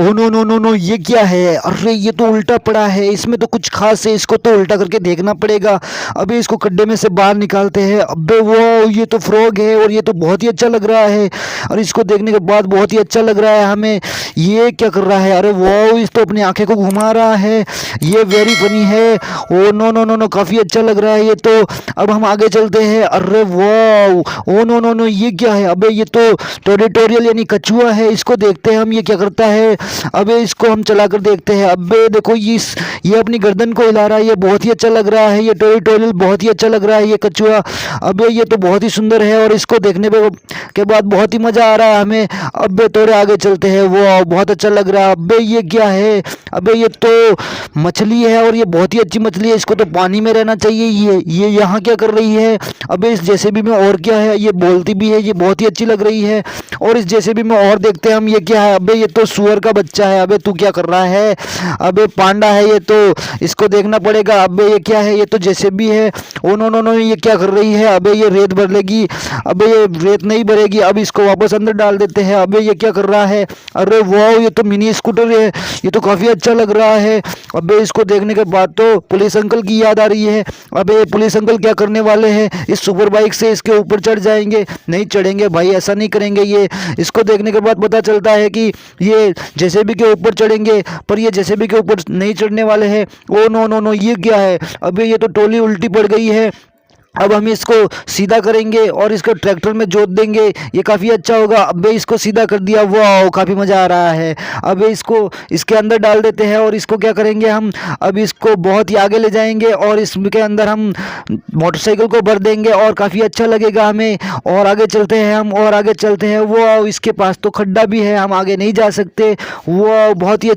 ओ no no no no, ये क्या है? अरे ये तो उल्टा पड़ा है, इसमें तो कुछ खास है, इसको तो उल्टा करके देखना पड़ेगा। अबे इसको खड्डे में से बाहर निकालते हैं। अबे वो ये तो फ्रॉग है और ये तो बहुत ही अच्छा लग रहा है। और इसको देखने के बाद बहुत ही अच्छा लग रहा है हमें। ये क्या कर रहा है? अरे वो इस तो अपनी आंखें को घुमा रहा है। ये वेरी फनी है। Oh no no no no, काफ़ी अच्छा लग रहा है ये तो। अब हम आगे चलते हैं। अरे वाह, ओ नो नो नो, ये क्या है? अबे ये तो टेरिटोरियल यानी कछुआ है। इसको देखते हैं हम, ये क्या करता है। अबे इसको हम चला कर देखते हैं। अबे देखो ये अपनी गर्दन को हिला रहा है, ये बहुत ही अच्छा लग रहा है। ये टेरिटोरियल बहुत ही अच्छा लग रहा है ये कछुआ। अबे ये तो बहुत ही सुंदर है और इसको देखने के बाद बहुत ही मज़ा आ रहा है हमें। अबे थोड़े आगे चलते हैं। वो बहुत अच्छा लग रहा है। अबे ये क्या है? अबे ये तो मछली है और ये बहुत ही अच्छी मछली है। इसको तो पानी में रहना चाहिए। ये यहाँ क्या कर रही है? अबे इस जेसीबी में और क्या है? ये बोलती भी है, ये बहुत ही अच्छी लग रही है। और इस जेसीबी में और देखते हैं हम, ये क्या है? अबे ये तो सुअर का बच्चा है। अबे तू क्या कर रहा है? अबे पांडा है ये तो, इसको देखना पड़ेगा। अबे ये क्या है? ये तो जेसीबी है। ओ नो नो नो, ये क्या कर रही है? अबे ये रेत भर लेगी। अबे ये रेत नहीं भरेगी। अब इसको वापस अंदर डाल देते हैं। अबे ये क्या कर रहा है? अरे वाह, ये तो मिनी स्कूटर है। ये तो काफ़ी अच्छा लग रहा है। अबे इसको देखने के बाद तो पुलिस अंकल की याद आ रही है। अबे पुलिस अंकल क्या करने वाले हैं? इस सुपर बाइक से इसके ऊपर चढ़ जाएंगे? नहीं चढ़ेंगे भाई, ऐसा नहीं करेंगे ये। इसको देखने के बाद पता चलता है कि ये जेसीबी के ऊपर चढ़ेंगे, पर ये जेसीबी के ऊपर नहीं चढ़ने वाले हैं। ओ नो नो नो, ये क्या है? अबे ये तो टोली उल्टी पड़ गई है। अब हम इसको सीधा करेंगे और इसको ट्रैक्टर में जोत देंगे, ये काफ़ी अच्छा होगा। अबे इसको सीधा कर दिया। वाह, काफ़ी मज़ा आ रहा है। अबे इसको इसके अंदर डाल देते हैं और इसको क्या करेंगे हम? अब इसको बहुत ही आगे ले जाएंगे और इसके अंदर हम मोटरसाइकिल को भर देंगे और काफ़ी अच्छा लगेगा हमें। और आगे चलते हैं हम, और आगे चलते हैं। वो इसके पास तो खड्डा भी है, हम आगे नहीं जा सकते। वो बहुत ही